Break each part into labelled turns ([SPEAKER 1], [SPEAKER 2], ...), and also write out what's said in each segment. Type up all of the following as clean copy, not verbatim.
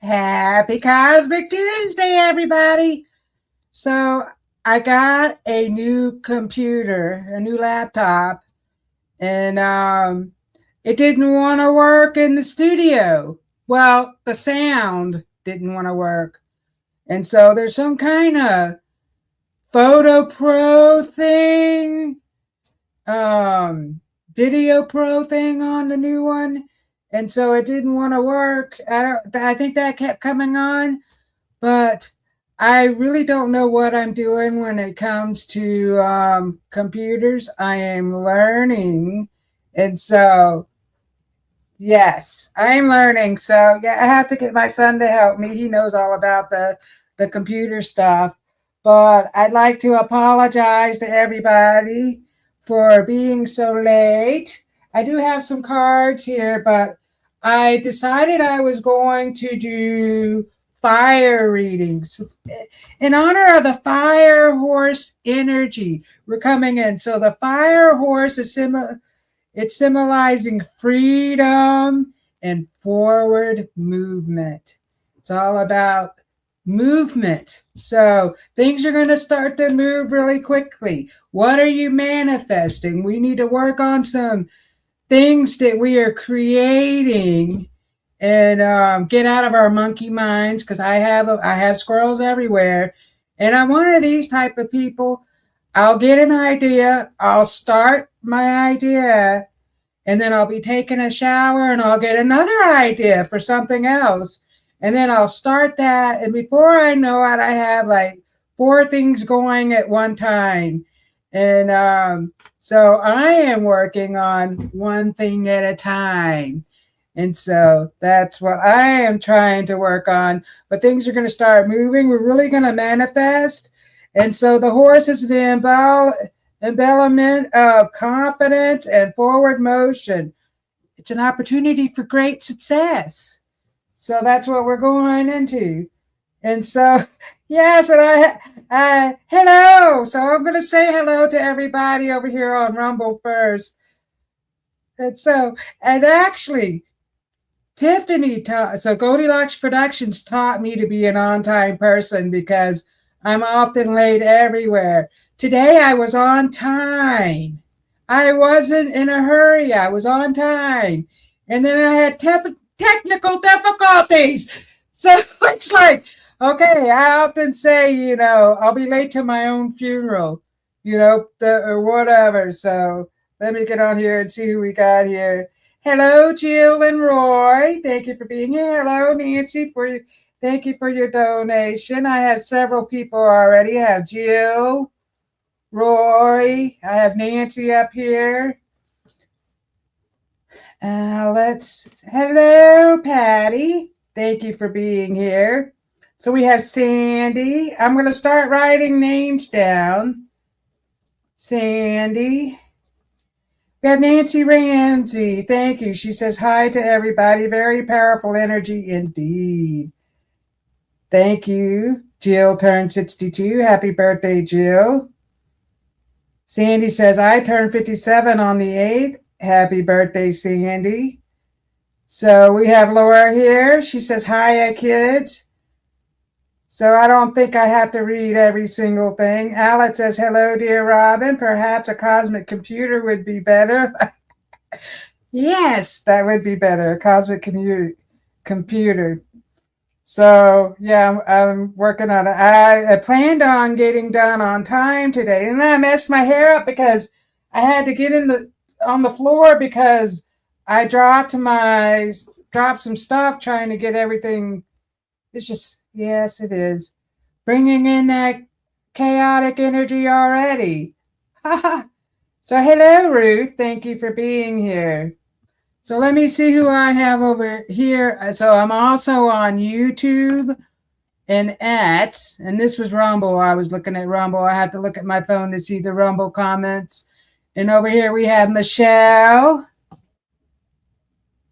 [SPEAKER 1] Happy Cosmic Tuesday, everybody. So I got a new computer, a new laptop, and it didn't want to work in the studio. Well, the sound didn't want to work. And so there's some kind of Photo Pro thing, Video Pro thing on the new one. And so it didn't want to work. I think that kept coming on, but I really don't know what I'm doing when it comes to computers. I am learning. And so, yes, I'm learning. So, yeah, I have to get my son to help me. He knows all about the computer stuff. But I'd like to apologize to everybody for being so late. I do have some cards here, but I decided I was going to do fire readings in honor of the fire horse energy. We're coming in. So the fire horse is it's symbolizing freedom and forward movement. It's all about movement. So things are going to start to move really quickly. What are you manifesting? We need to work on some things that we are creating and get out of our monkey minds, because I have squirrels everywhere, and I'm one of these type of people. I'll get an idea, I'll start my idea, and then I'll be taking a shower and I'll get another idea for something else, and then I'll start that, and before I know it, I have like 4 things going at one time. And so I am working on one thing at a time. And so that's what I am trying to work on. But things are going to start moving. We're really going to manifest. And so the horse is the embellishment of confidence and forward motion. It's an opportunity for great success. So that's what we're going into. And so, yes, and hello. So I'm going to say hello to everybody over here on Rumble first. And actually, Tiffany so Goldylocks Productions taught me to be an on-time person because I'm often late everywhere. Today I was on time. I wasn't in a hurry. I was on time. And then I had technical difficulties. So it's like, okay, I often say, I'll be late to my own funeral, or whatever. So let me get on here and see who we got here. Hello, Jill and Roy. Thank you for being here. Hello, Nancy. Thank you for your donation. I have several people already. I have Jill, Roy. I have Nancy up here. Hello, Patty. Thank you for being here. So we have Sandy. I'm going to start writing names down. Sandy. We have Nancy Ramsey. Thank you. She says hi to everybody. Very powerful energy indeed. Thank you. Jill turned 62. Happy birthday, Jill. Sandy says, I turned 57 on the 8th. Happy birthday, Sandy. So we have Laura here. She says, hiya, kids. So I don't think I have to read every single thing. Alex says, hello, dear Robyn. Perhaps a cosmic computer would be better. Yes, that would be better. A cosmic computer. So, yeah, I'm working on it. I planned on getting done on time today. And I messed my hair up because I had to get on the floor because I dropped some stuff trying to get everything. It's just, yes, it is. Bringing in that chaotic energy already. So hello, Ruth. Thank you for being here. So let me see who I have over here. So I'm also on YouTube and this was Rumble. I was looking at Rumble. I have to look at my phone to see the Rumble comments. And over here we have Michelle.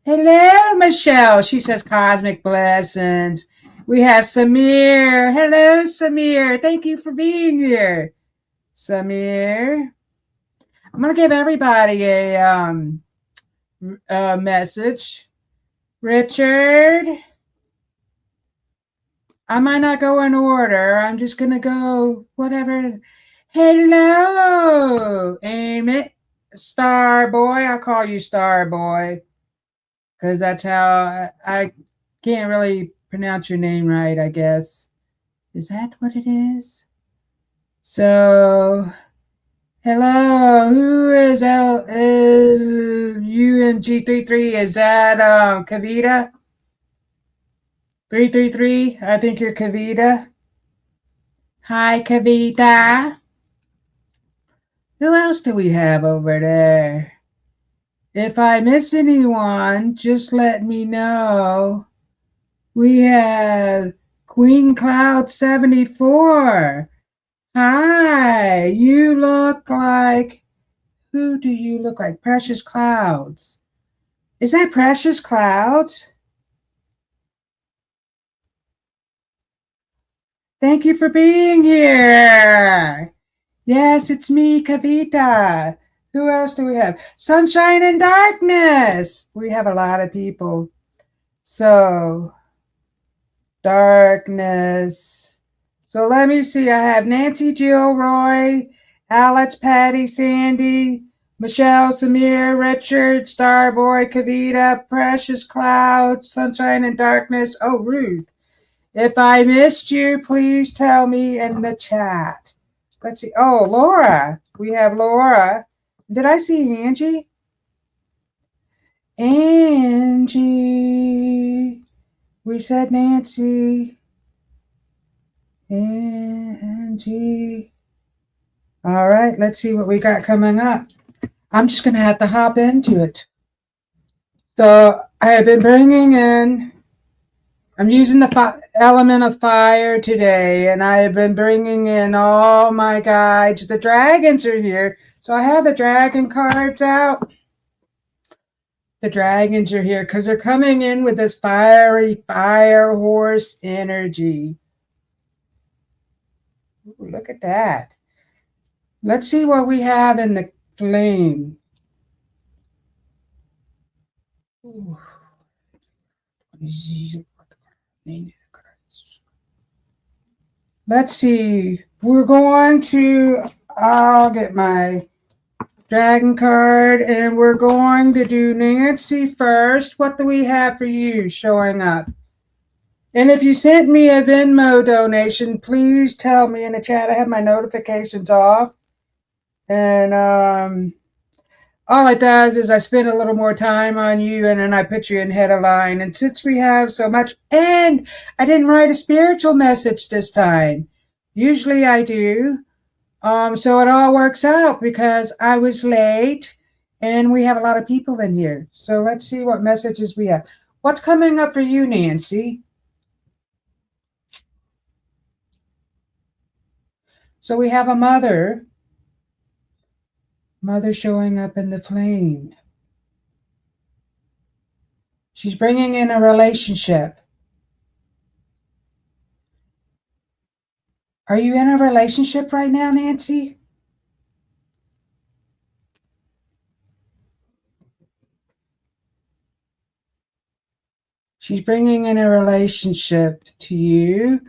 [SPEAKER 1] Hello, Michelle. She says cosmic blessings. We have Samir. Hello, Samir. Thank you for being here, Samir. I'm going to give everybody a message. Richard, I might not go in order. I'm just going to go whatever. Hello, Amy. Star Boy. I'll call you Star Boy because that's how I can't really pronounce your name right, I guess. Is that what it is? So, hello. Who is UNG33? Is that Kavita? 333? I think you're Kavita. Hi, Kavita. Who else do we have over there? If I miss anyone, just let me know. We have Queen Cloud 74. Hi, you look like, who do you look like? Precious Clouds. Is that Precious Clouds? Thank you for being here. Yes, it's me, Kavita. Who else do we have? Sunshine and Darkness. We have a lot of people. So, Darkness. So let me see. I have Nancy, Jill, Roy, Alex, Patty, Sandy, Michelle, Samir, Richard, Starboy, Kavita, Precious Cloud, Sunshine and Darkness. Oh, Ruth. If I missed you, please tell me in the chat. Let's see. Oh, Laura. We have Laura. Did I see Angie? Angie. We said Nancy. Angie. All right, let's see what we got coming up. I'm just going to have to hop into it. So I have been bringing in, I'm using the element of fire today, and I have been bringing in all my guides. The dragons are here. So I have the dragon cards out. The dragons are here because they're coming in with this fiery fire horse energy. Ooh, look at that. Let's see what we have in the flame. Ooh. Let's see. We're going to, I'll get my dragon card, and we're going to do Nancy first. What do we have for you showing up? And if you sent me a Venmo donation, please tell me in the chat. I have my notifications off. And all it does is I spend a little more time on you, and then I put you in head of line. And since we have so much, and I didn't write a spiritual message this time. Usually I do. So it all works out because I was late and we have a lot of people in here. So let's see what messages we have. What's coming up for you, Nancy? So we have a mother showing up in the flame. She's bringing in a relationship. Are you in a relationship right now, Nancy? She's bringing in a relationship to you.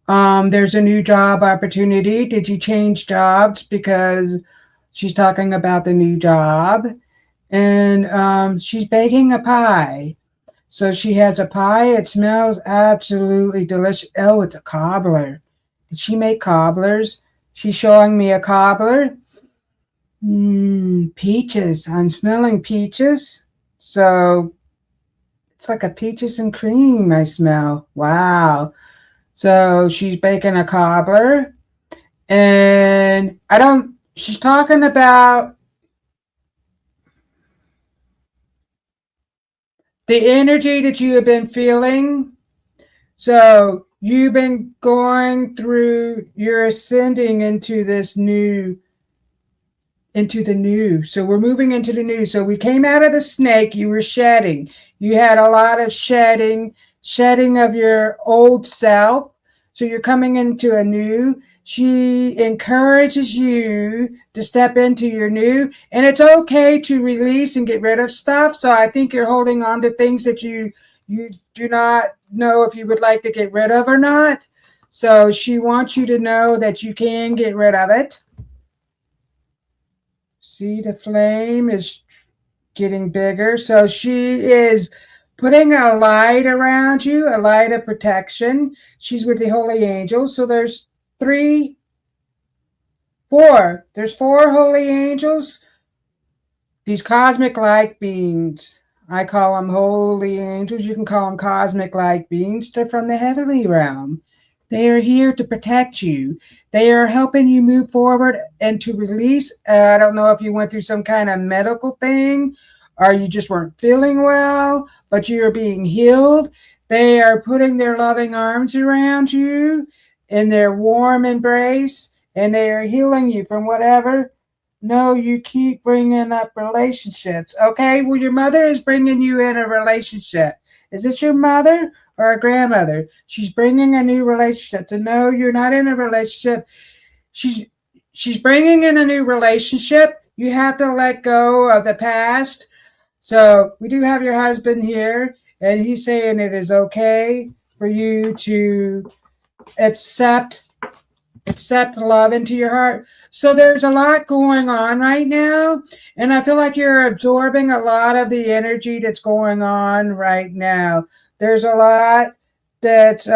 [SPEAKER 1] There's a new job opportunity. Did you change jobs? Because she's talking about the new job. And she's baking a pie. So she has a pie. It smells absolutely delicious. Oh, it's a cobbler. Did she make cobblers? She's showing me a cobbler. Peaches. I'm smelling peaches. So it's like a peaches and cream I smell. Wow. So she's baking a cobbler. And she's talking about the energy that you have been feeling. So you've been going through, you're ascending into this new, into the new. So we're moving into the new. So we came out of the snake, you were shedding. You had a lot of shedding of your old self. So you're coming into a new. She encourages you to step into your new, and it's okay to release and get rid of stuff. So I think you're holding on to things that you do not know if you would like to get rid of or not. So she wants you to know that you can get rid of it. See, the flame is getting bigger. So she is putting a light around you, a light of protection. She's with the holy angels. So there's four. There's four holy angels. These cosmic light beings. I call them holy angels. You can call them cosmic light beings. They're from the heavenly realm. They are here to protect you. They are helping you move forward and to release. I don't know if you went through some kind of medical thing or you just weren't feeling well, but you are being healed. They are putting their loving arms around you in their warm embrace, and they are healing you from whatever. No, you keep bringing up relationships. Okay, well, your mother is bringing you in a relationship. Is this your mother or a grandmother? She's bringing a new relationship. To know you're not in a relationship, she's bringing in a new relationship. You have to let go of the past. So we do have your husband here, and he's saying it is okay for you to accept love into your heart. So there's a lot going on right now, and I feel like you're absorbing a lot of the energy that's going on right now. There's a lot that's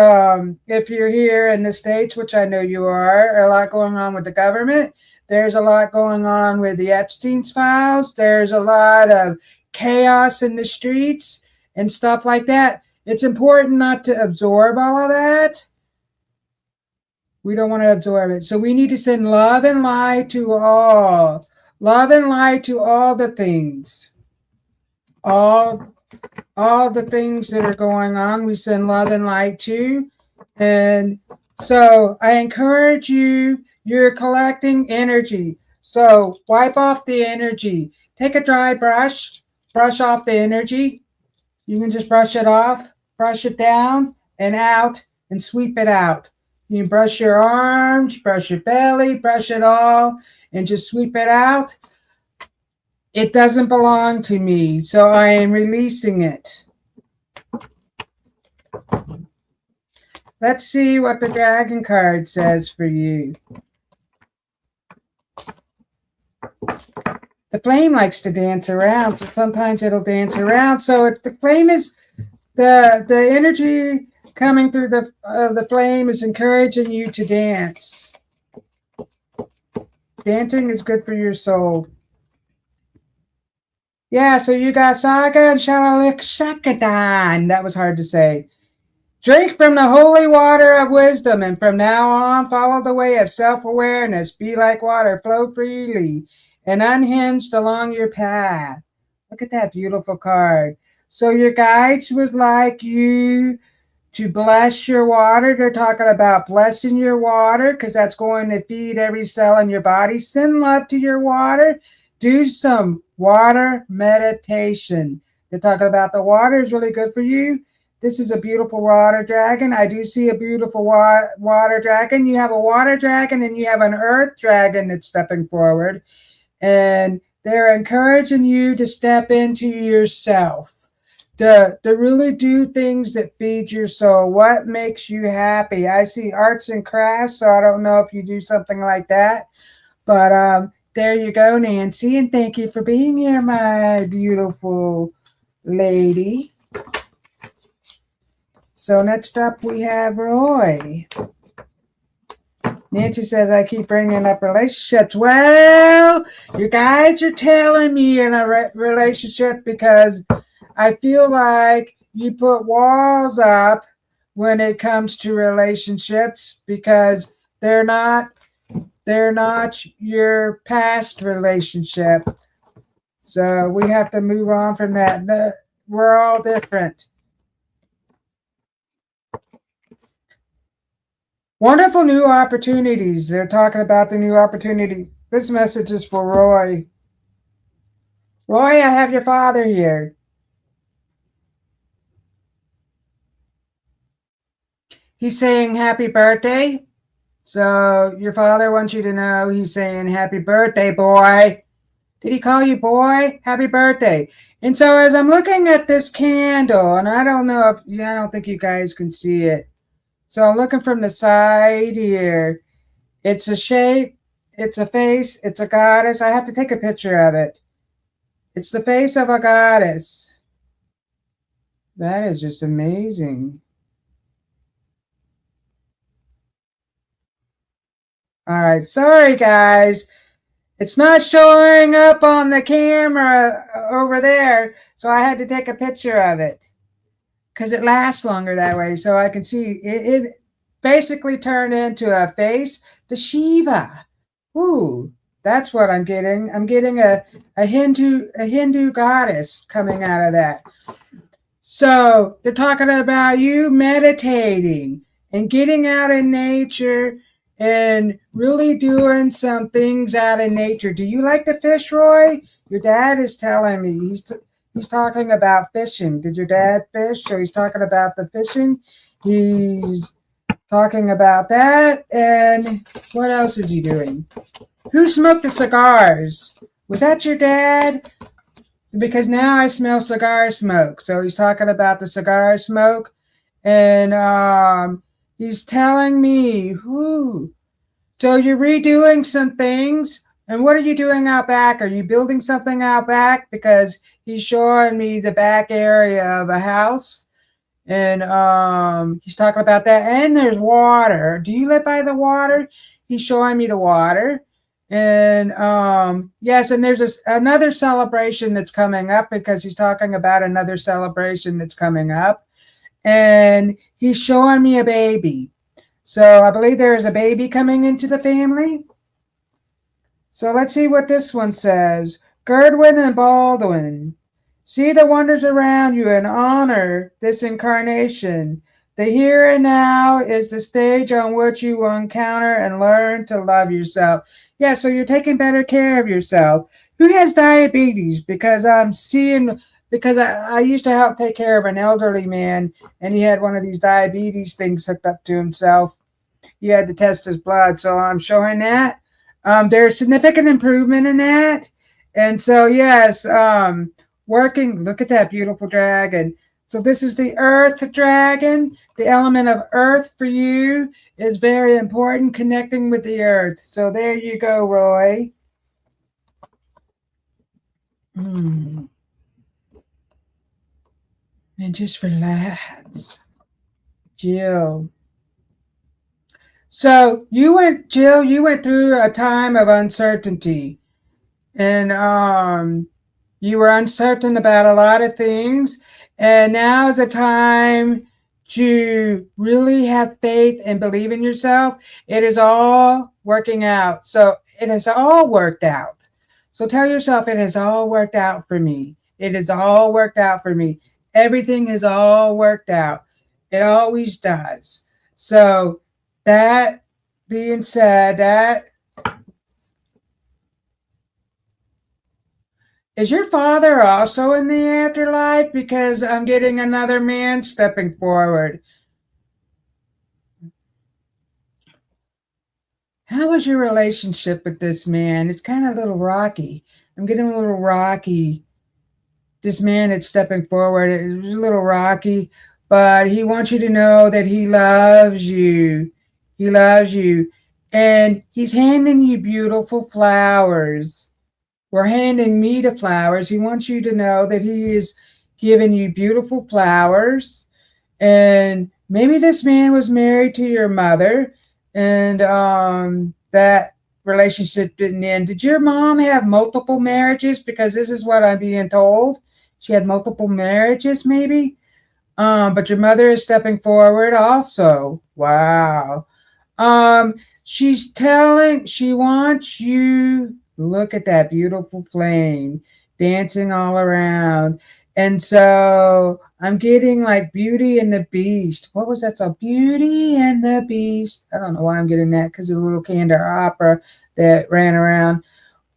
[SPEAKER 1] if you're here in the States, which I know you are, a lot going on with the government. There's a lot going on with the Epstein's files. There's a lot of chaos in the streets and stuff like that. It's important not to absorb all of that. We don't want to absorb it. So we need to send love and light to all. Love and light to all the things. All the things that are going on, we send love and light to. And so I encourage you, you're collecting energy. So wipe off the energy. Take a dry brush, brush off the energy. You can just brush it off, brush it down and out, and sweep it out. You can brush your arms, brush your belly, brush it all, and just sweep it out. It doesn't belong to me, so I am releasing it. Let's see what the dragon card says for you. The flame likes to dance around, so sometimes it'll dance around. So if the flame is, the energy coming through the flame is encouraging you to dance. Dancing is good for your soul. Yeah, so you got Saga and Shalalik Shakadan. That was hard to say. Drink from the holy water of wisdom, and from now on, follow the way of self-awareness. Be like water, flow freely, and unhinged along your path. Look at that beautiful card. So your guides would like you to bless your water. They're talking about blessing your water because that's going to feed every cell in your body. Send love to your water. Do some water meditation. They're talking about the water is really good for you. This is a beautiful water dragon. I do see a beautiful water dragon. You have a water dragon and you have an earth dragon that's stepping forward. And they're encouraging you to step into yourself. To really do things that feed your soul. What makes you happy? I see arts and crafts, so I don't know if you do something like that. But there you go, Nancy, and thank you for being here, my beautiful lady. So next up we have Roy. Nancy says, I keep bringing up relationships. Well, you guys are telling me in a relationship because I feel like you put walls up when it comes to relationships because they're not your past relationship. So we have to move on from that. We're all different. Wonderful new opportunities. They're talking about the new opportunities. This message is for Roy. Roy, I have your father here. He's saying happy birthday. So your father wants you to know he's saying happy birthday, boy. Did he call you boy? Happy birthday. And so as I'm looking at this candle, and I don't know if, I don't think you guys can see it. So I'm looking from the side here. It's a shape, it's a face, it's a goddess. I have to take a picture of it. It's the face of a goddess. That is just amazing. All right, sorry guys. It's not showing up on the camera over there, so I had to take a picture of it because it lasts longer that way. So I can see it basically turned into a face, the Shiva. Ooh, that's what I'm getting. I'm getting a Hindu goddess coming out of that. So they're talking about you meditating and getting out in nature and really doing some things out in nature. Do you like to fish, Roy? Your dad is telling me he's talking about fishing. Did your dad fish? So he's talking about the fishing. He's talking about that. And what else is he doing? Who smoked the cigars? Was that your dad? Because now I smell cigar smoke. So he's talking about the cigar smoke. And he's telling me, whoo. So you're redoing some things. And what are you doing out back? Are you building something out back? Because he's showing me the back area of a house. And he's talking about that. And there's water. Do you live by the water? He's showing me the water. And yes, and there's another celebration that's coming up because he's talking about another celebration that's coming up. And he's showing me a baby. So I believe there is a baby coming into the family. So let's see what this one says. Gerdwin and Baldwin. See the wonders around you and honor this incarnation. The here and now is the stage on which you will encounter and learn to love yourself. Yeah, so you're taking better care of yourself. Who has diabetes? Because I'm seeing, because I used to help take care of an elderly man, and he had one of these diabetes things hooked up to himself. He had to test his blood, so I'm showing that. There's significant improvement in that. And so, yes, working, look at that beautiful dragon. So this is the earth dragon. The element of earth for you is very important, connecting with the earth. So there you go, Roy. And just relax. Jill. So Jill, you went through a time of uncertainty. And you were uncertain about a lot of things. And now is a time to really have faith and believe in yourself. It is all working out. So it has all worked out. So tell yourself it has all worked out for me. It has all worked out for me. Everything has all worked out. It always does. So that being said, that is your father also in the afterlife? Because I'm getting another man stepping forward. How was your relationship with this man? It's kind of a little rocky. I'm getting a little rocky. This man that's stepping forward, it was a little rocky, but he wants you to know that he loves you. He loves you. And he's handing you beautiful flowers. We're handing me the flowers. He wants you to know that he is giving you beautiful flowers. And maybe this man was married to your mother, and that relationship didn't end. Did your mom have multiple marriages? Because this is what I'm being told. She had multiple marriages, maybe. But your mother is stepping forward also. Wow. She wants you, look at that beautiful flame dancing all around. And so I'm getting like Beauty and the Beast. What was that song? Beauty and the Beast. I don't know why I'm getting that because of the little candy opera that ran around.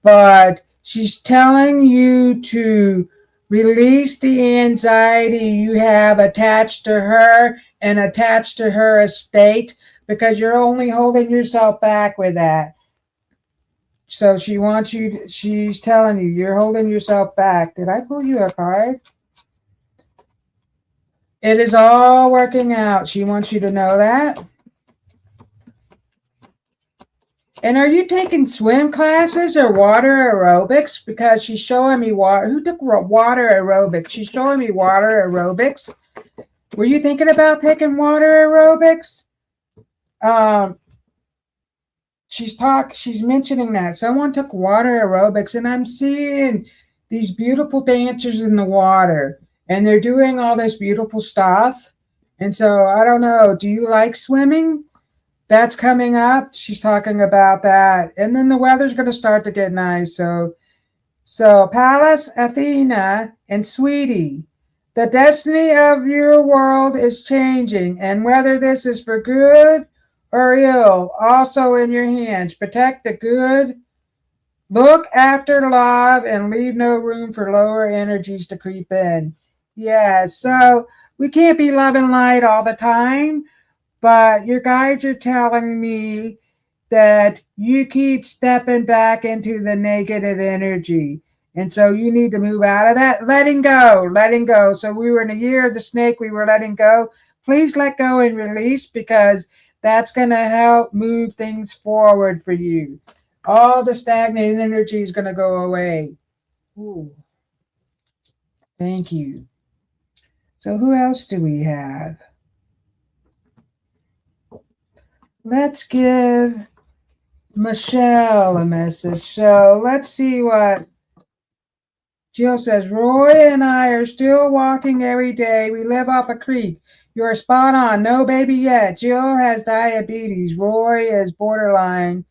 [SPEAKER 1] But she's telling you to release the anxiety you have attached to her and attached to her estate because you're only holding yourself back with that. So she wants you, she's telling you, you're holding yourself back. Did I pull you a card? It is all working out. She wants you to know that. And are you taking swim classes or water aerobics? Because she's showing me water. Who took water aerobics? She's showing me water aerobics. Were you thinking about taking water aerobics? Um, she's mentioning that someone took water aerobics, and I'm seeing these beautiful dancers in the water, and they're doing all this beautiful stuff. And so I don't know. Do you like swimming? That's coming up. She's talking about that. And then the weather's going to start to get nice. So Pallas, Athena, and Sweetie, the destiny of your world is changing. And whether this is for good or ill, also in your hands. Protect the good, look after love, and leave no room for lower energies to creep in. Yeah, so we can't be love and light all the time. But your guides are telling me that you keep stepping back into the negative energy. And so you need to move out of that. Letting go, letting go. So we were in the year of the snake, we were letting go. Please let go and release because that's going to help move things forward for you. All the stagnant energy is going to go away. Ooh, thank you. So who else do we have? Let's give Michelle a message. So let's see what Jill says. Roy and I are still walking every day. We live off a creek. You're spot on. No baby yet. Jill has diabetes. Roy is borderline.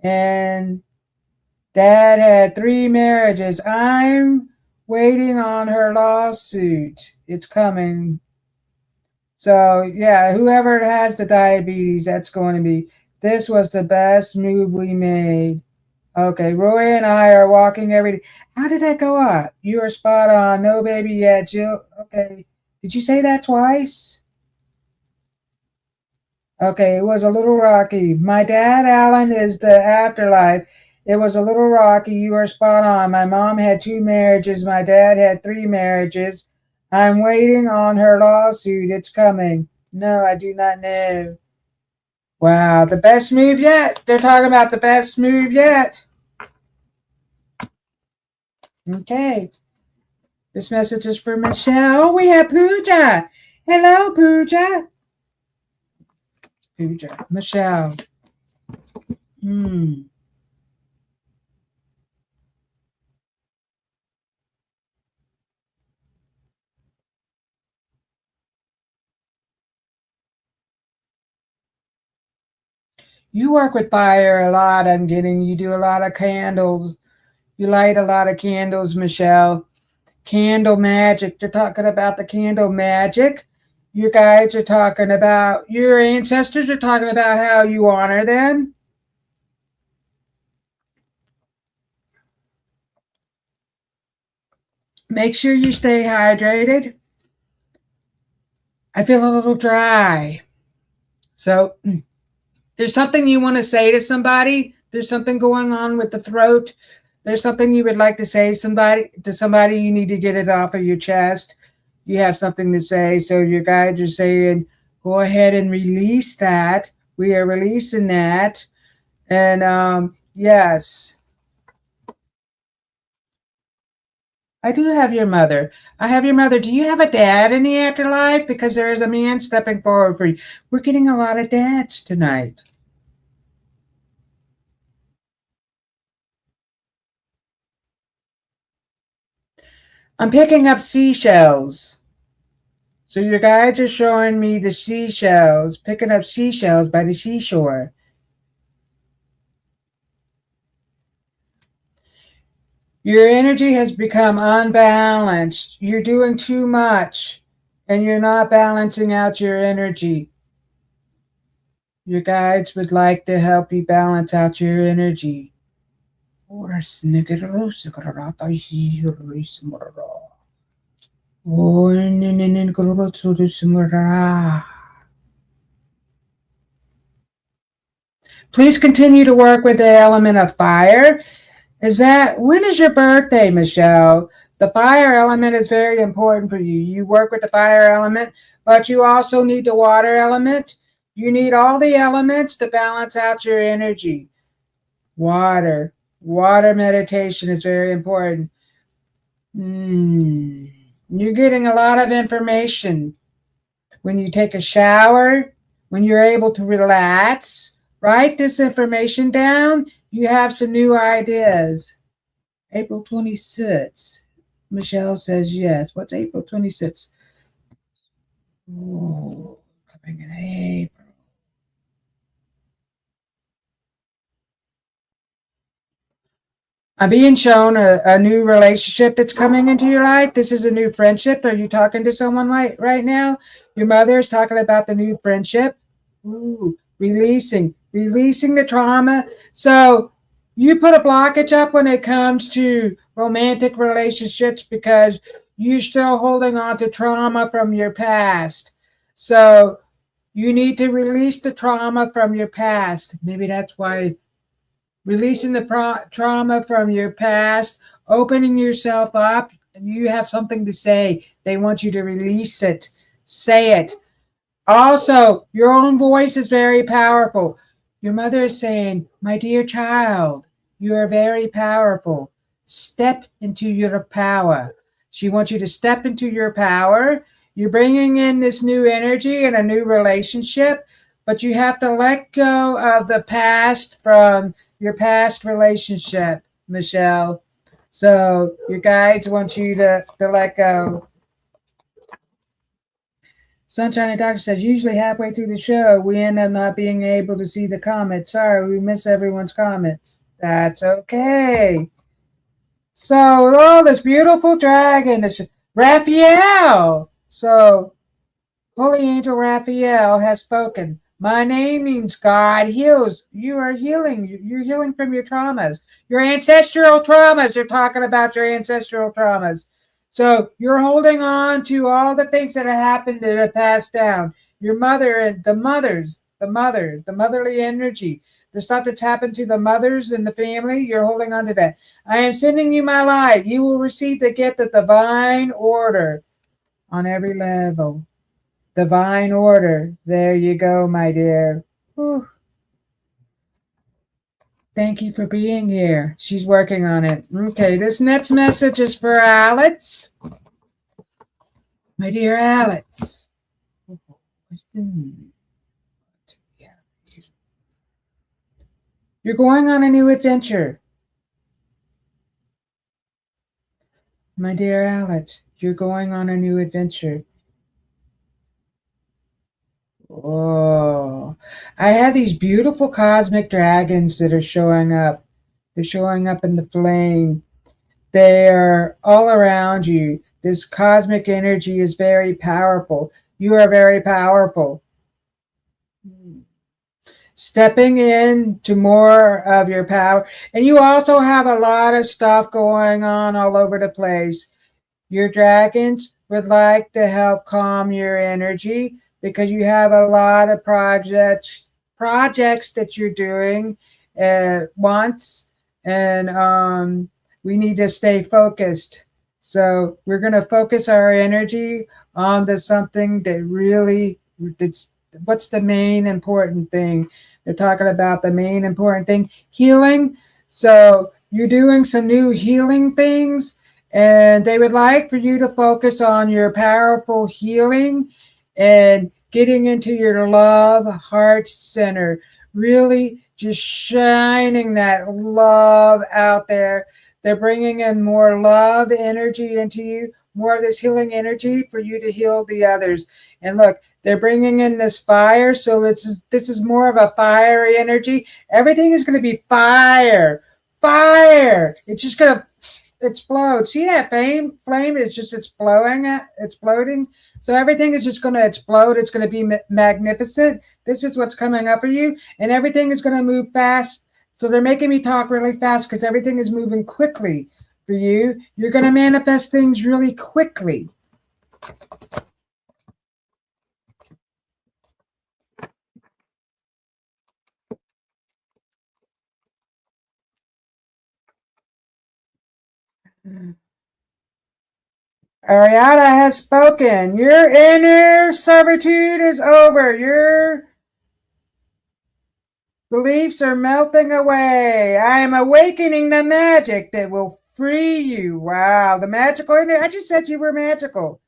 [SPEAKER 1] And Dad had 3 marriages. I'm waiting on her lawsuit. It's coming. So, yeah, whoever has the diabetes, that's going to be. This was the best move we made. Okay, Roy and I are walking every day. How did that go up? You are spot on. No baby yet, Jill. Okay. Did you say that twice? Okay, it was a little rocky. My dad, Alan, is the afterlife. It was a little rocky. You are spot on. My mom had 2 marriages. My dad had 3 marriages. I'm waiting on her lawsuit. It's coming. No, I do not know. Wow, the best move yet. They're talking about the best move yet. Okay. This message is for Michelle. Oh, we have Pooja. Hello, Pooja. Pooja. Michelle. You work with fire a lot. I'm getting you do a lot of candles. You light a lot of candles, Michelle. Candle magic. They're talking about the candle magic. You guys are talking about, your ancestors are talking about how you honor them. Make sure you stay hydrated. I feel a little dry. So there's something you want to say to somebody. There's something going on with the throat. There's something you would like to say to somebody. You need to get it off of your chest. You have something to say. So your guides are saying, go ahead and release that. We are releasing that. And yes, I do have your mother. I have your mother. Do you have a dad in the afterlife? Because there is a man stepping forward for you. We're getting a lot of dads tonight. I'm picking up seashells. So your guides are showing me the seashells, picking up seashells by the seashore. Your energy has become unbalanced. You're doing too much and you're not balancing out your energy. Your guides would like to help you balance out your energy. Please continue to work with the element of fire. When is your birthday, Michelle? The fire element is very important for you. You work with the fire element, but you also need the water element. You need all the elements to balance out your energy. Water. Water meditation is very important. You're getting a lot of information. When you take a shower, when you're able to relax, write this information down, you have some new ideas. April 26th. Michelle says yes. What's April 26th? Oh, coming in April. I'm being shown a new relationship that's coming into your life. This is a new friendship. Are you talking to someone right now? Your mother is talking about the new friendship. Ooh, releasing the trauma. So you put a blockage up when it comes to romantic relationships because you're still holding on to trauma from your past. So you need to release the trauma from your past. Maybe that's why releasing the trauma from your past, opening yourself up, and you have something to say. They want you to release it. Say it. Also, your own voice is very powerful. Your mother is saying, my dear child, you are very powerful. Step into your power. She wants you to step into your power. You're bringing in this new energy and a new relationship, but you have to let go of the past from your past relationship, Michelle. So your guides want you to let go. Sunshine and Doctor says, usually halfway through the show, we end up not being able to see the comments. Sorry, we miss everyone's comments. That's okay. So, oh, this beautiful dragon, this Raphael. So, Holy Angel Raphael has spoken. My name means God heals. You are healing. You're healing from your traumas. Your ancestral traumas. You're talking about your ancestral traumas. So you're holding on to all the things that have happened that have passed down. Your mother and the mothers, the motherly energy, the stuff that's happened to the mothers in the family, you're holding on to that. I am sending you my light. You will receive the gift of divine order on every level. Divine order. There you go, my dear. Whew. Thank you for being here. She's working on it. Okay, this next message is for Alex. My dear Alex. You're going on a new adventure. My dear Alex, you're going on a new adventure. Oh, I have these beautiful cosmic dragons that are showing up. They're showing up in the flame. They're all around you. This cosmic energy is very powerful. You are very powerful. Stepping into more of your power. And you also have a lot of stuff going on all over the place. Your dragons would like to help calm your energy because you have a lot of projects that you're doing at once, and we need to stay focused. So we're going to focus our energy on the something that really that's what's the main important thing. They're talking about the main important thing, healing. So you're doing some new healing things, and they would like for you to focus on your powerful healing and getting into your love heart center, really just shining that love out there. They're bringing in more love energy into you, more of this healing energy for you to heal the others. And look, they're bringing in this fire, so this is more of a fiery energy. Everything is going to be fire. It's just going to explode. See that flame? It's just exploding. So everything is just going to explode. It's going to be magnificent. This is what's coming up for you, and everything is going to move fast. So they're making me talk really fast because everything is moving quickly for you. You're going to manifest things really quickly. Ariana has spoken. Your inner servitude is over. Your beliefs are melting away. I am awakening the magic that will free you. Wow, the magical energy. I just said you were magical.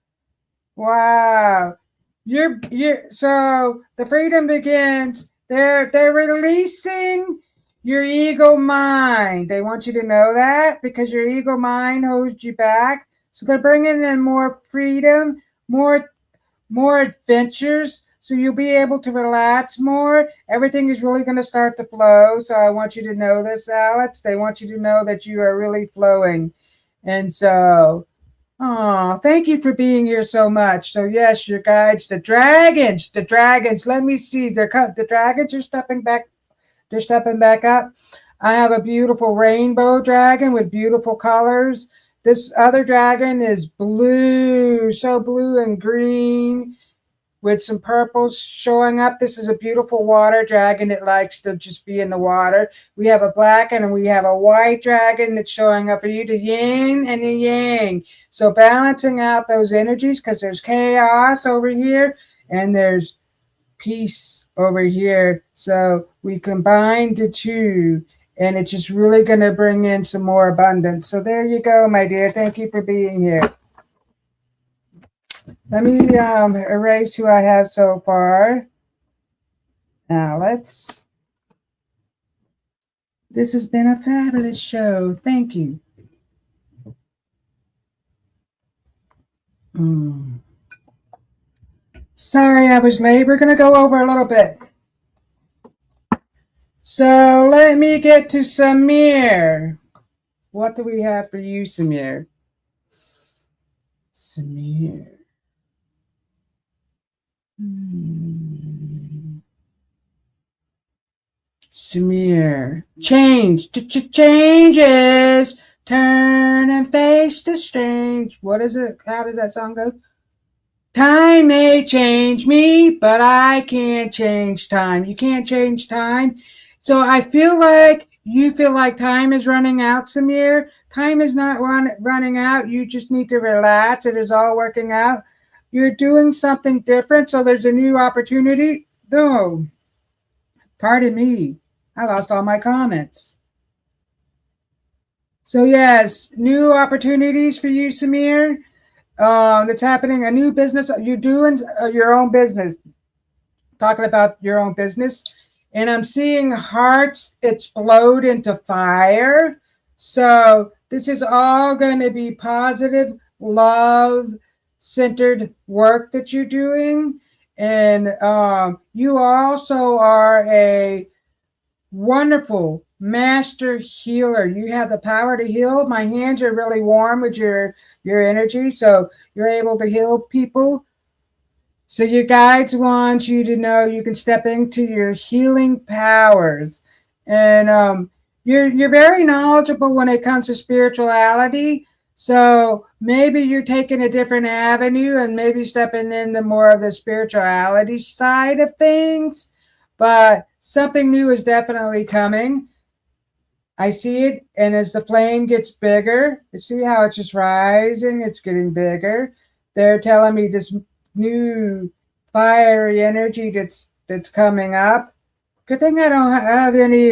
[SPEAKER 1] Wow. You're so the freedom begins. They're releasing your ego mind. They want you to know that because your ego mind holds you back. So they're bringing in more freedom, more adventures. So you'll be able to relax more. Everything is really going to start to flow. So I want you to know this, Alex. They want you to know that you are really flowing. And so oh, thank you for being here so much. So yes, your guides, the dragons. Let me see. The dragons are stepping back. They're stepping back up. I have a beautiful rainbow dragon with beautiful colors. This other dragon is blue, so blue and green with some purples showing up. This is a beautiful water dragon that likes to just be in the water. We have a black and we have a white dragon that's showing up for you, the yin and the yang. So balancing out those energies because there's chaos over here and there's peace over here. So we combine the two and it's just really going to bring in some more abundance. So there you go, my dear. Thank you for being here. Let me erase who I have so far. Alex. This has been a fabulous show. Thank you. Sorry I was late. We're going to go over a little bit. So let me get to Samir. What do we have for you, Samir? Samir. Samir. Changes. Turn and face the strange. What is it? How does that song go? Time may change me, but I can't change time. You can't change time. So I feel like you feel like time is running out, Samir. Time is not running out. You just need to relax. It is all working out. You're doing something different, so there's a new opportunity. No, pardon me. I lost all my comments. So yes, new opportunities for you, Samir. That's happening. A new business. You're doing your own business. Talking about your own business, and I'm seeing hearts explode into fire. So this is all going to be positive, love centered work that you're doing, and you also are a wonderful master healer. You have the power to heal. My hands are really warm with your energy, so you're able to heal people. So your guides want you to know you can step into your healing powers, and you're very knowledgeable when it comes to spirituality. So maybe you're taking a different avenue and maybe stepping into more of the spirituality side of things. But something new is definitely coming. I see it, and as the flame gets bigger, you see how it's just rising, it's getting bigger. They're telling me this new fiery energy that's coming up. Good thing I don't have any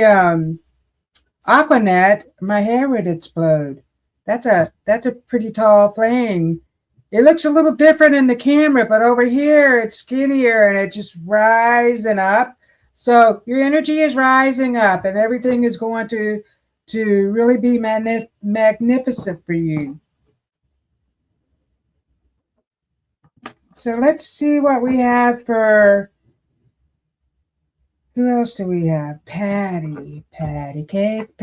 [SPEAKER 1] Aquanet. My hair would explode. That's a pretty tall flame. It looks a little different in the camera, but over here it's skinnier and it's just rising up. So your energy is rising up, and everything is going to really be magnificent for you. So let's see what we have for. Who else do we have? Patty Cake.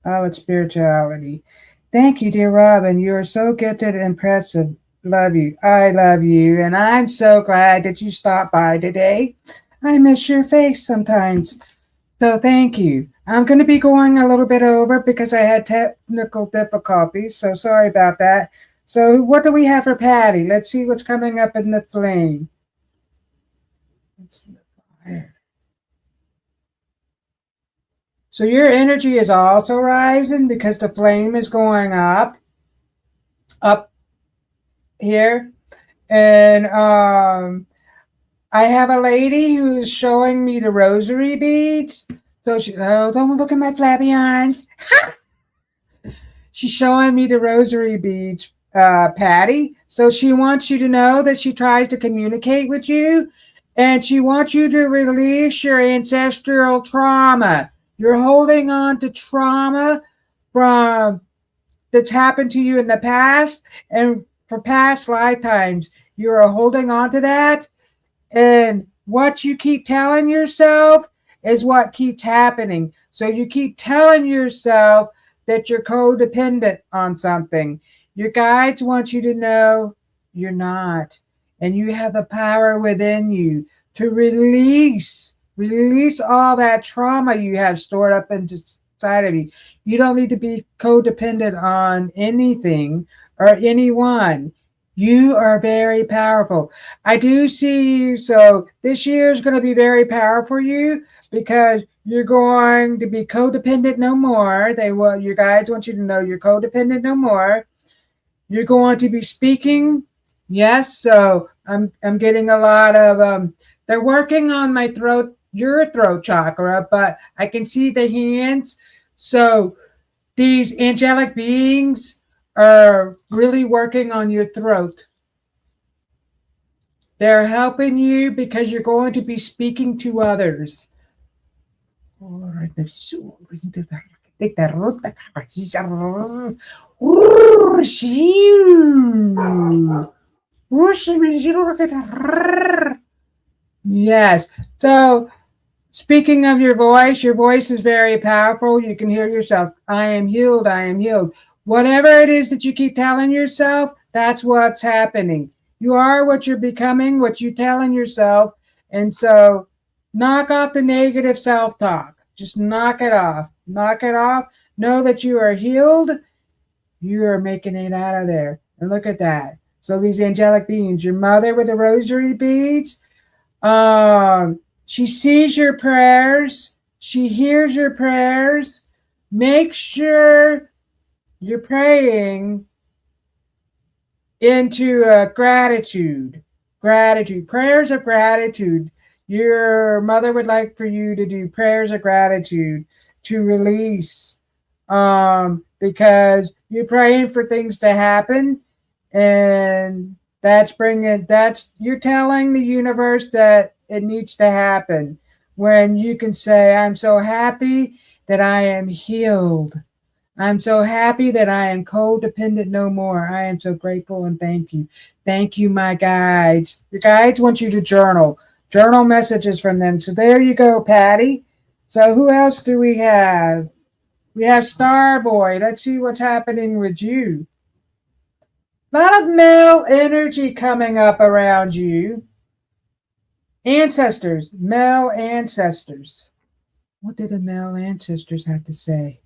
[SPEAKER 1] Oh, it's spirituality. Thank you, dear Robyn. You are so gifted and impressive. Love you. I love you. And I'm so glad that you stopped by today. I miss your face sometimes. So thank you. I'm going to be going a little bit over because I had technical difficulties. So sorry about that. So what do we have for Patty? Let's see what's coming up in the flame. So your energy is also rising because the flame is going up here. And I have a lady who's showing me the rosary beads. So don't look at my flabby arms. She's showing me the rosary beads, Patty. So she wants you to know that she tries to communicate with you, and she wants you to release your ancestral trauma. You're holding on to trauma from that's happened to you in the past and for past lifetimes. You're holding on to that, and what you keep telling yourself is what keeps happening. So you keep telling yourself that you're codependent on something. Your guides want you to know you're not. And you have the power within you to release all that trauma you have stored up inside of you. You don't need to be codependent on anything or anyone. You are very powerful. I do see you. So this year is going to be very powerful for you because you're going to be codependent no more. Your guides want you to know you're codependent no more. You're going to be speaking. Yes. So I'm getting a lot of they're working on my throat, your throat chakra, but I can see the hands. So these angelic beings are really working on your throat. They're helping you because you're going to be speaking to others. Yes. So speaking of your voice is very powerful. You can hear yourself. I am healed. I am healed. Whatever it is that you keep telling yourself, that's what's happening. You are what you're becoming, what you're telling yourself. And so knock off the negative self talk. Just knock it off. Knock it off. Know that you are healed. You are making it out of there. And look at that. So these angelic beings, your mother with the rosary beads, she sees your prayers. She hears your prayers. Make sure you're praying into gratitude. Gratitude. Prayers of gratitude. Your mother would like for you to do prayers of gratitude to release because you're praying for things to happen, and you're telling the universe that it needs to happen. When you can say, I'm so happy that I am healed. I'm so happy that I am codependent no more. I am so grateful and thank you. Thank you, my guides. Your guides want you to journal messages from them. So there you go, Patty. So who else do we have? We have Starboy. Let's see what's happening with you. A lot of male energy coming up around you. Ancestors, male ancestors. What did the male ancestors have to say?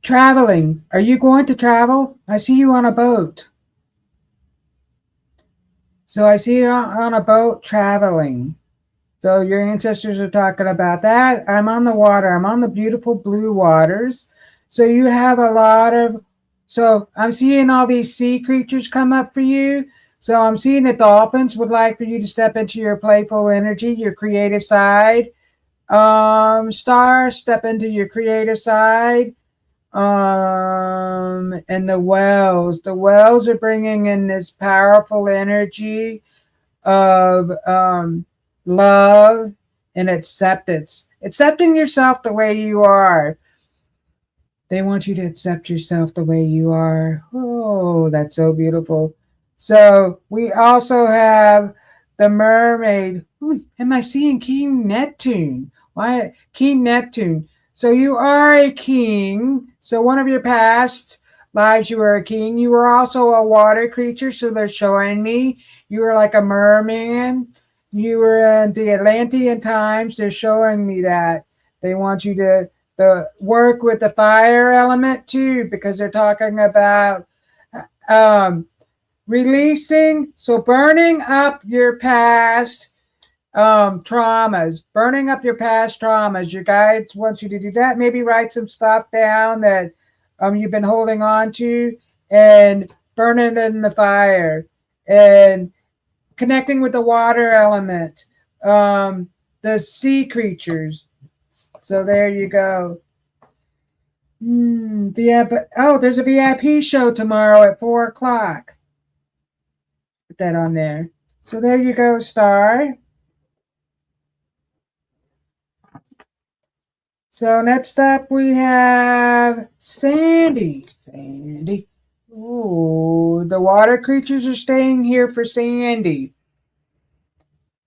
[SPEAKER 1] Traveling. Are you going to travel? I see you on a boat. So I see you on a boat traveling. So your ancestors are talking about that. I'm on the water. I'm on the beautiful blue waters. So you have a lot of, so I'm seeing all these sea creatures come up for you. So I'm seeing that dolphins would like for you to step into your playful energy, your creative side. Star, step into your creative side. And the wells are bringing in this powerful energy of love and accepting yourself the way you are. They want you to accept yourself the way you are. Oh, that's so beautiful. So we also have the mermaid. Am I seeing King Neptune? Why King Neptune? So you are a king. So one of your past lives you were a king. You were also a water creature. So they're showing me you were like a merman. You were in the Atlantean times. They're showing me that they want you to work with the fire element too, because they're talking about um, releasing. So burning up your past traumas, burning up your past traumas. Your guides want you to do that. Maybe write some stuff down that you've been holding on to and burn it in the fire, and connecting with the water element, the sea creatures. So there you go. There's a VIP show tomorrow at 4 o'clock. Put that on there. So there you go, Star. So next up we have Sandy. Sandy. Ooh, the water creatures are staying here for Sandy.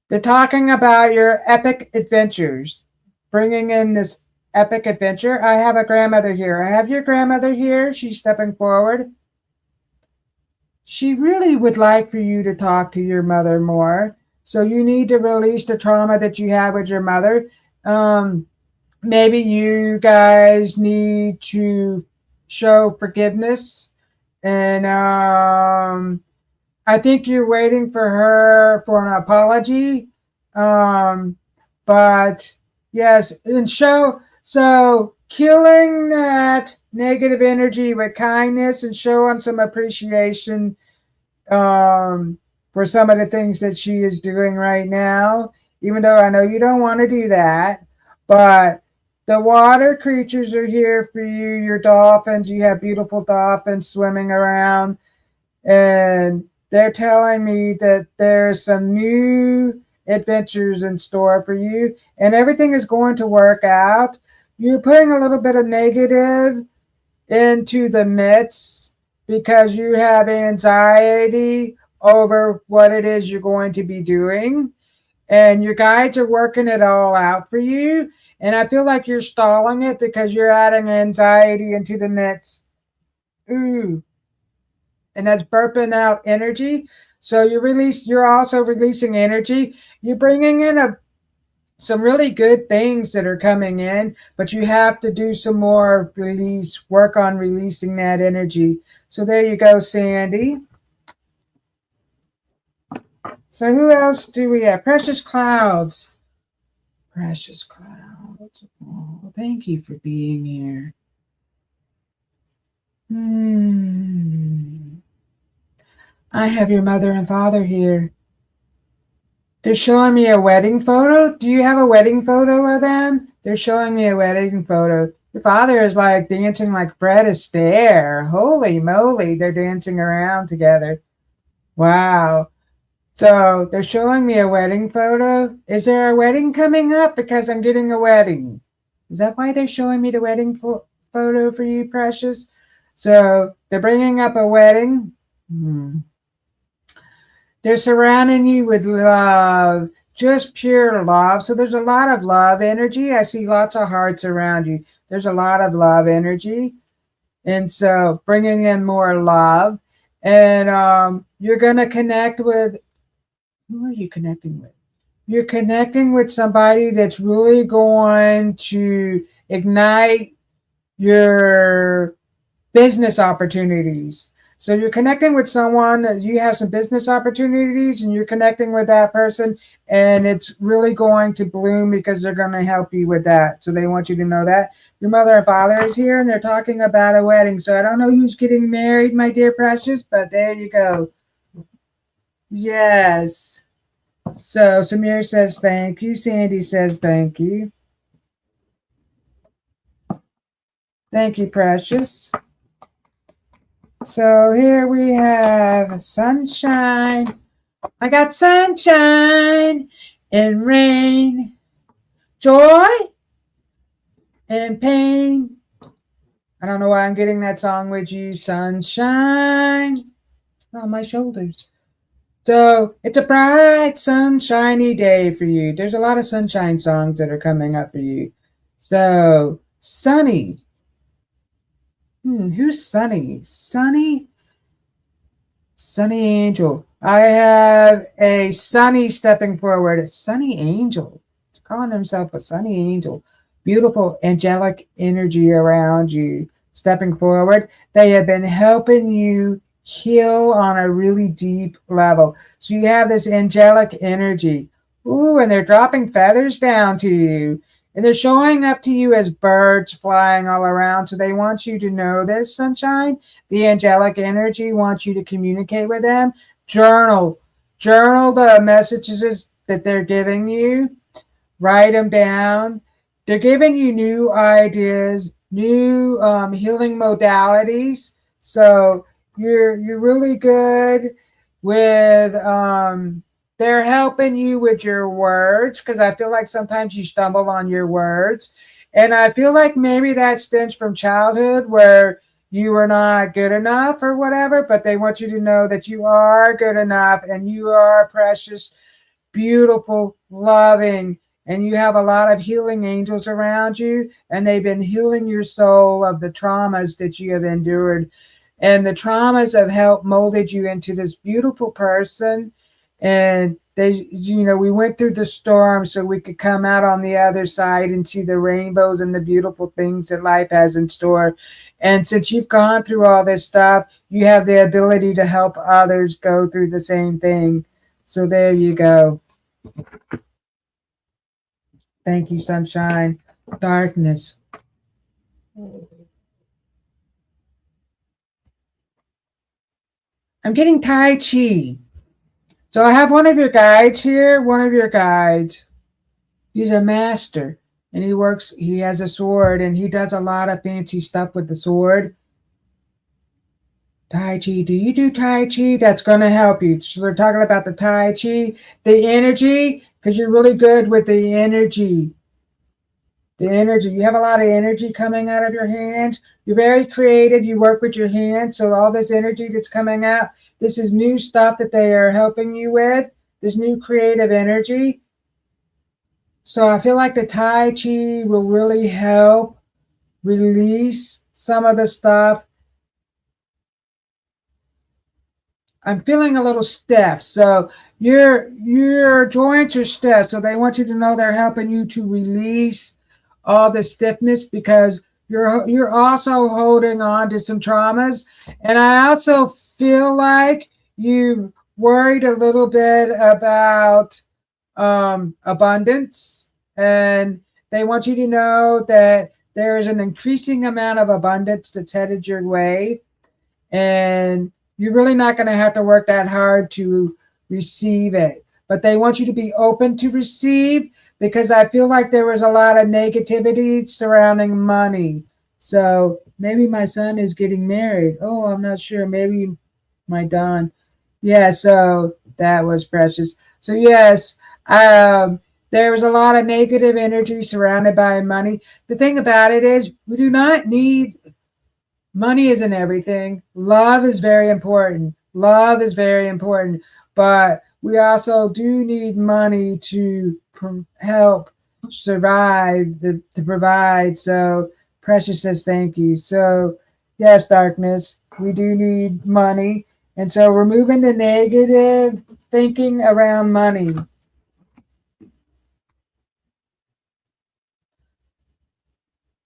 [SPEAKER 1] They're talking about your epic adventures, bringing in this epic adventure. I have a grandmother here. I have your grandmother here. She's stepping forward. She really would like for you to talk to your mother more. So you need to release the trauma that you have with your mother. Maybe you guys need to show forgiveness, and I think you're waiting for her for an apology. But yes, and so killing that negative energy with kindness and showing some appreciation for some of the things that she is doing right now, even though I know you don't want to do that. But the water creatures are here for you. Your dolphins, you have beautiful dolphins swimming around, and they're telling me that there's some new adventures in store for you, and everything is going to work out. You're putting a little bit of negative into the midst because you have anxiety over what it is you're going to be doing, and your guides are working it all out for you. And I feel like you're stalling it because you're adding anxiety into the midst. Ooh, and that's burping out energy. So you're also releasing energy. You're bringing in some really good things that are coming in, but you have to do some more work on releasing that energy. So there you go, Sandy. So who else do we have? Precious Clouds. Precious Clouds. Oh, thank you for being here. I have your mother and father here. They're showing me a wedding photo. Do you have a wedding photo of them? They're showing me a wedding photo. Your father is like dancing like Fred Astaire. Holy moly, they're dancing around together. Wow. So they're showing me a wedding photo. Is there a wedding coming up? Because I'm getting a wedding. Is that why they're showing me the wedding photo for you, Precious? So they're bringing up a wedding. They're surrounding you with love, just pure love. So there's a lot of love energy. I see lots of hearts around you. There's a lot of love energy. And so bringing in more love. And you're going to connect with, who are you connecting with? You're connecting with somebody that's really going to ignite your business opportunities. So you're connecting with someone, you have some business opportunities, and you're connecting with that person, and it's really going to bloom because they're going to help you with that. So they want you to know that. Your mother and father is here, and they're talking about a wedding. So I don't know who's getting married, my dear Precious, but there you go. Yes. So Samir says thank you. Sandy says thank you. Thank you, Precious. So here we have sunshine. I got sunshine and rain, joy and pain. I don't know why I'm getting that song with you. Sunshine on my shoulders. So it's a bright, sunshiny day for you. There's a lot of sunshine songs that are coming up for you. So, Sunny. Who's Sunny? Sunny? Sunny Angel. I have a Sunny stepping forward. A Sunny Angel. Calling himself a Sunny Angel. Beautiful angelic energy around you. Stepping forward. They have been helping you heal on a really deep level. So you have this angelic energy. Ooh, and they're dropping feathers down to you. And they're showing up to you as birds flying all around. So they want you to know this, sunshine. The angelic energy wants you to communicate with them. Journal. Journal the messages that they're giving you. Write them down. They're giving you new ideas, new healing modalities. So you're really good with they're helping you with your words, because I feel like sometimes you stumble on your words. And I feel like maybe that stems from childhood where you were not good enough or whatever, but they want you to know that you are good enough and you are precious, beautiful, loving, and you have a lot of healing angels around you, and they've been healing your soul of the traumas that you have endured. And the traumas have helped molded you into this beautiful person. And we went through the storm so we could come out on the other side and see the rainbows and the beautiful things that life has in store. And since you've gone through all this stuff, you have the ability to help others go through the same thing. So there you go. Thank you, sunshine. Darkness. I'm getting Tai Chi. So I have one of your guides here, one of your guides. He's a master and he has a sword and he does a lot of fancy stuff with the sword. Tai Chi, do you do Tai Chi? That's going to help you. So we're talking about the Tai Chi, the energy, because you're really good with the energy. The energy. You have a lot of energy coming out of your hands. You're very creative. You work with your hands. So all this energy that's coming out, this is new stuff that they are helping you with, this new creative energy. So I feel like the Tai Chi will really help release some of the stuff. I'm feeling a little stiff. So your joints are stiff. So they want you to know they're helping you to release all the stiffness, because you're also holding on to some traumas. And I also feel like you worried a little bit about abundance, and they want you to know that there is an increasing amount of abundance that's headed your way, and you're really not going to have to work that hard to receive it. But they want you to be open to receive, because I feel like there was a lot of negativity surrounding money. So maybe my son is getting married. Oh, I'm not sure. Maybe my Don. Yeah, so that was precious. So yes, there was a lot of negative energy surrounded by money. The thing about it is, we do not need money. Isn't everything. Love is very important. Love is very important, but we also do need money to help survive, to provide. So Precious says thank you. So yes, darkness, we do need money, and so we're moving the negative thinking around money.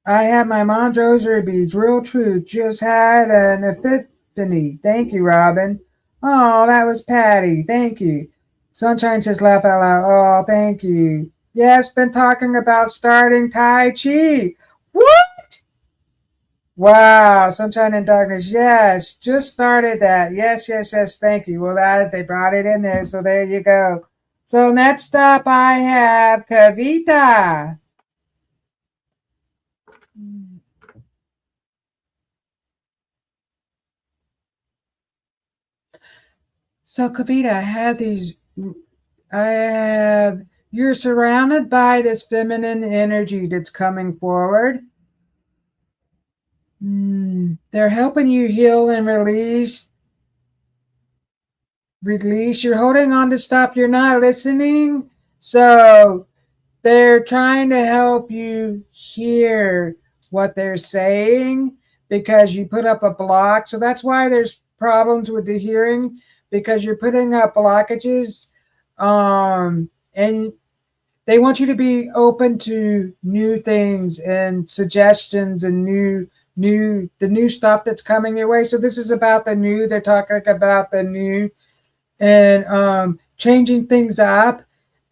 [SPEAKER 1] I have my mom's rosary beads. Real truth. Just had an epiphany. Thank you, Robyn. Oh, that was Patty. Thank you. Sunshine just laugh out loud. Oh, thank you. Yes, been talking about starting Tai Chi. What? Wow, Sunshine and Darkness. Yes, just started that. Yes, yes, yes. Thank you. Well, that they brought it in there, so there you go. So next up, I have Kavita. So Kavita, I have, you're surrounded by this feminine energy that's coming forward. They're helping you heal and release release. You're holding on to stuff. You're not listening. So they're trying to help you hear what they're saying because you put up a block. So that's why there's problems with the hearing, because you're putting up blockages. And they want you to be open to new things and suggestions and the new stuff that's coming your way. So this is about the new. They're talking about the new and changing things up.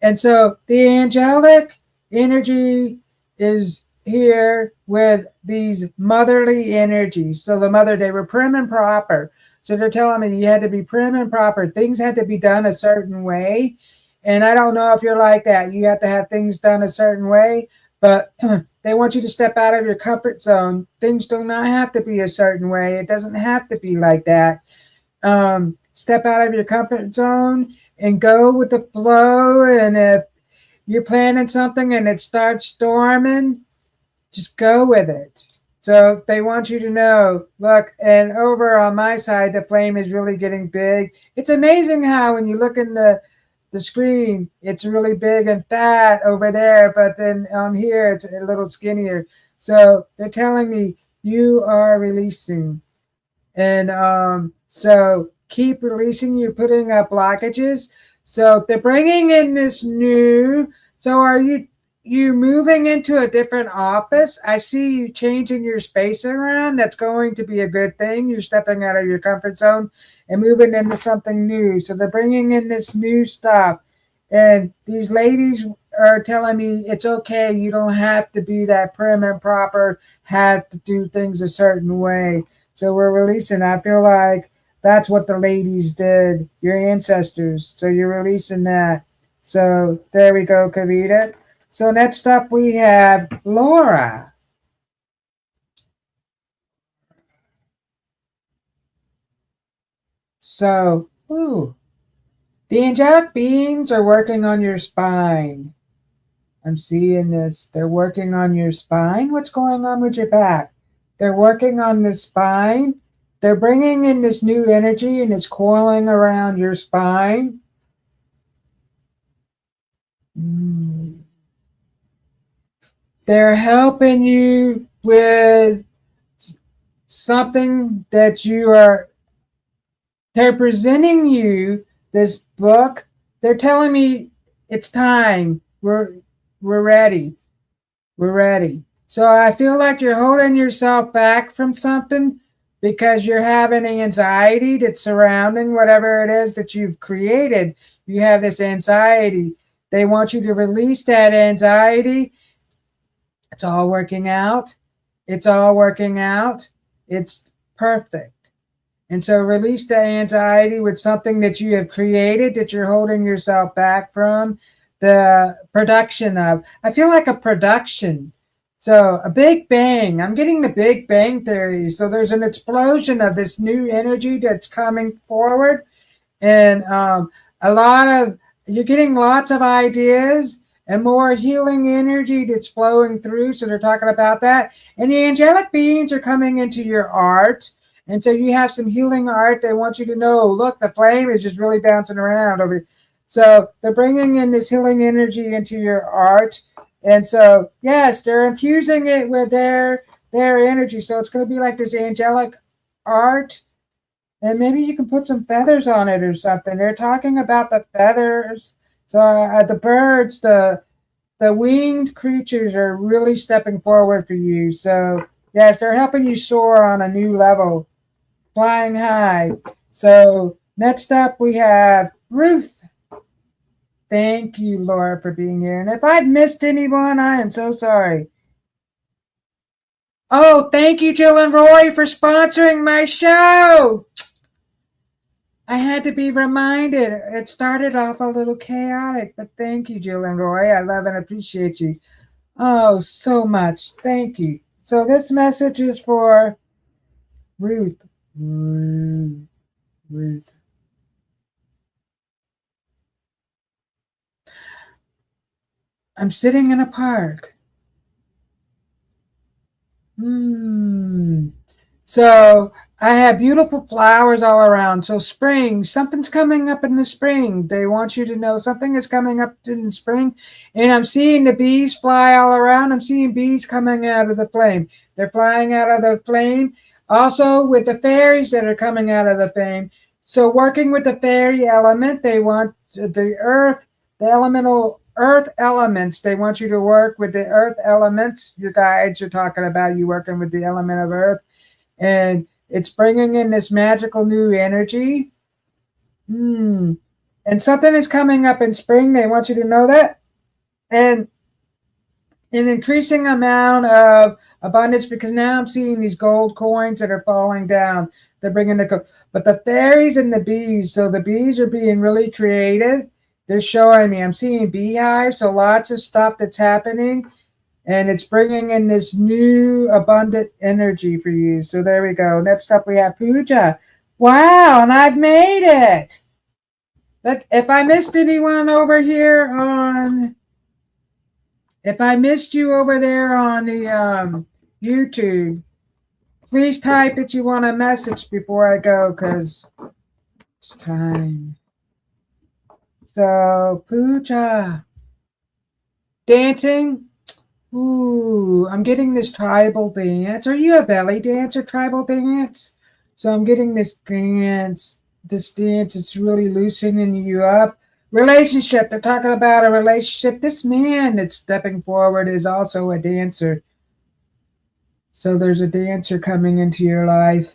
[SPEAKER 1] And so the angelic energy is here with these motherly energies. So the mother, they were prim and proper. So they're telling me you had to be prim and proper. Things had to be done a certain way. And I don't know if you're like that. You have to have things done a certain way, but they want you to step out of your comfort zone. Things do not have to be a certain way. It doesn't have to be like that. Step out of your comfort zone and go with the flow. And if you're planning something and it starts storming, just go with it. So they want you to know, look, and over on my side, the flame is really getting big. It's amazing how when you look in the screen, it's really big and fat over there, but then on here, it's a little skinnier. So they're telling me you are releasing. And so keep releasing. You're putting up blockages. So they're bringing in this new. So are you moving into a different office? I see you changing your space around. That's going to be a good thing. You're stepping out of your comfort zone and moving into something new. So they're bringing in this new stuff. And these ladies are telling me it's okay. You don't have to be that prim and proper, have to do things a certain way. So we're releasing. I feel like that's what the ladies did, your ancestors. So you're releasing that. So there we go, Kavita. So next up we have Laura. So, the angelic beings are working on your spine. I'm seeing this. They're working on your spine. What's going on with your back? They're working on the spine. They're bringing in this new energy and it's coiling around your spine. They're helping you with something that they're presenting you this book. They're telling me it's time. We're ready. We're ready. So I feel like you're holding yourself back from something because you're having anxiety that's surrounding whatever it is that you've created. You have this anxiety. They want you to release that anxiety. It's all working out. It's all working out. It's perfect. And so release the anxiety with something that you have created that you're holding yourself back from the production of. I feel like a production. So a big bang. I'm getting the big bang theory. So there's an explosion of this new energy that's coming forward. And you're getting lots of ideas and more healing energy that's flowing through. So they're talking about that. And the angelic beings are coming into your art. And so you have some healing art. They want you to know, look, the flame is just really bouncing around over here. So they're bringing in this healing energy into your art. And so, yes, they're infusing it with their energy. So it's going to be like this angelic art. And maybe you can put some feathers on it or something. They're talking about the feathers. So the birds, the winged creatures are really stepping forward for you. So yes, they're helping you soar on a new level, flying high. So next up we have Ruth. Thank you, Laura, for being here. And if I've missed anyone, I am so sorry. Oh, thank you, Jill and Roy, for sponsoring my show. I had to be reminded. It started off a little chaotic, but thank you, Jill and Roy. I love and appreciate you. Oh, so much. Thank you. So this message is for Ruth. Ruth. I'm sitting in a park. So I have beautiful flowers all around. So spring, something's coming up in the spring. They want you to know something is coming up in the spring. And I'm seeing the bees fly all around. I'm seeing bees coming out of the flame. They're flying out of the flame. Also with the fairies that are coming out of the flame. So working with the fairy element, they want the earth, the elemental earth elements. They want you to work with the earth elements. Your guides are talking about you working with the element of earth. And it's bringing in this magical new energy. Hmm. And something is coming up in spring. They want you to know that. And an increasing amount of abundance because now I'm seeing these gold coins that are falling down. They're bringing but the fairies and the bees. So the bees are being really creative. They're showing me. I'm seeing beehives. So lots of stuff that's happening. And it's bringing in this new abundant energy for you. So there we go. Next up we have puja. Wow, and I've made it. But if I missed anyone over here on, if I missed you over there on the YouTube, please type that you want a message before I go because it's time. So puja, dancing. Ooh, I'm getting this tribal dance. Are you a belly dance or tribal dance? So I'm getting this dance. This dance, it's really loosening you up. Relationship. They're talking about a relationship. This man that's stepping forward is also a dancer. So there's a dancer coming into your life.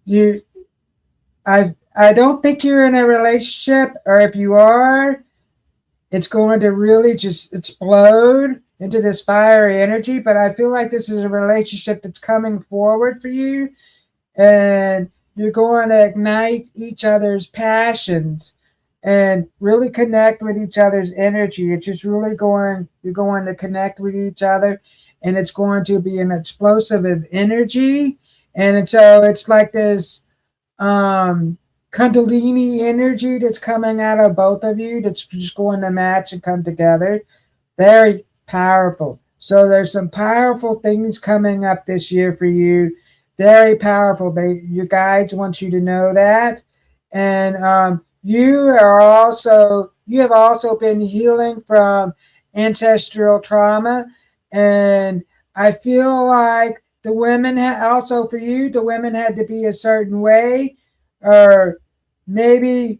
[SPEAKER 1] You I don't think you're in a relationship, or if you are, it's going to really just explode into this fiery energy. But I feel like this is a relationship that's coming forward for you, and you're going to ignite each other's passions and really connect with each other's energy. It's just really you're going to connect with each other, and it's going to be an explosive of energy. And so it's like this Kundalini energy that's coming out of both of you that's just going to match and come together. Very powerful. So there's some powerful things coming up this year for you. Very powerful. Your guides want you to know that. And you have also been healing from ancestral trauma. And I feel like the women also for you, the women had to be a certain way, or maybe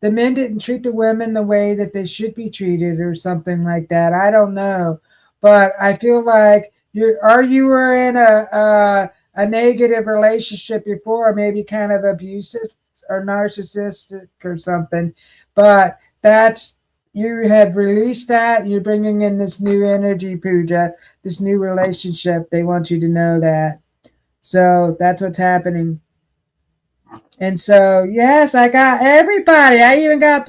[SPEAKER 1] the men didn't treat the women the way that they should be treated or something like that. I don't know. But I feel like you were in a negative relationship before, maybe kind of abusive or narcissistic or something. But that's you have released that. You're bringing in this new energy, Pooja, this new relationship. They want you to know that. So that's what's happening. And so, yes, I got everybody. I even got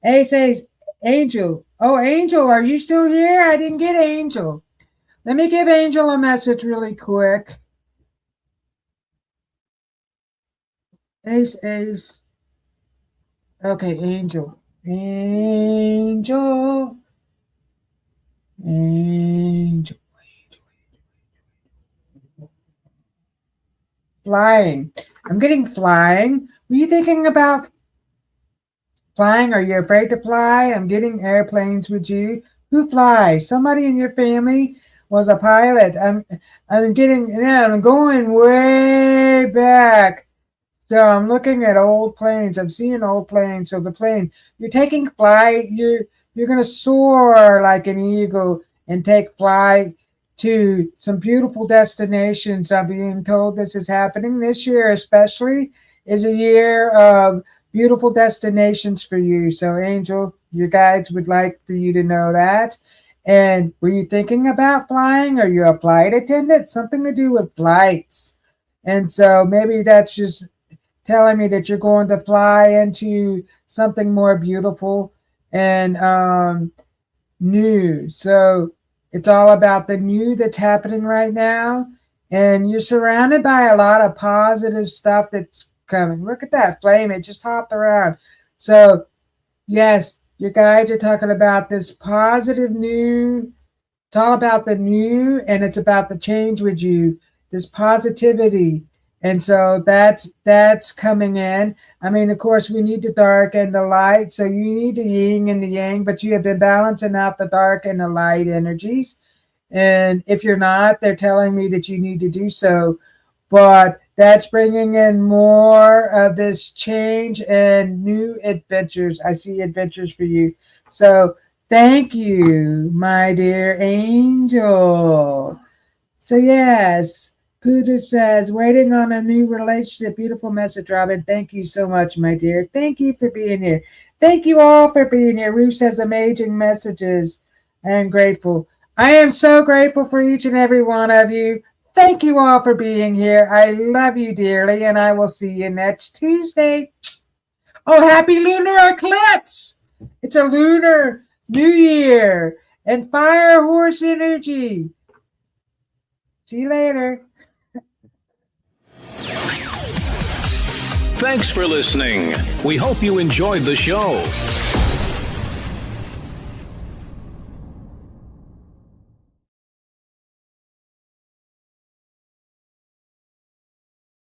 [SPEAKER 1] Ace Angel. Oh, Angel, are you still here? I didn't get Angel. Let me give Angel a message really quick. Ace. Okay, Angel. Angel. Angel. Flying. I'm getting flying. Were you thinking about flying? Are you afraid to fly? I'm getting airplanes with you. Who flies? Somebody in your family was a pilot. I'm going way back. So I'm looking at old planes. I'm seeing old planes. So the plane, you're taking flight. You're gonna soar like an eagle and take flight to some beautiful destinations. I'm being told this is happening this year, especially is a year of beautiful destinations for you. So, Angel, your guides would like for you to know that. And were you thinking about flying? Are you a flight attendant? Something to do with flights. And so maybe that's just telling me that you're going to fly into something more beautiful and new. So it's all about the new that's happening right now. And you're surrounded by a lot of positive stuff that's coming. Look at that flame. It just hopped around. So, yes, your guides are talking about this positive new. It's all about the new and it's about the change with you, this positivity. And so that's coming in. I mean, of course, we need the dark and the light. So you need the yin and the yang, but you have been balancing out the dark and the light energies. And if you're not, they're telling me that you need to do so. But that's bringing in more of this change and new adventures. I see adventures for you. So thank you, my dear angel. So yes, Buddha says, waiting on a new relationship. Beautiful message, Robyn. Thank you so much, my dear. Thank you for being here. Thank you all for being here. Ruth says amazing messages. I am grateful. I am so grateful for each and every one of you. Thank you all for being here. I love you dearly, and I will see you next Tuesday. Oh, happy lunar eclipse! It's a lunar new year and fire horse energy. See you later.
[SPEAKER 2] Thanks for listening. We hope you enjoyed the show.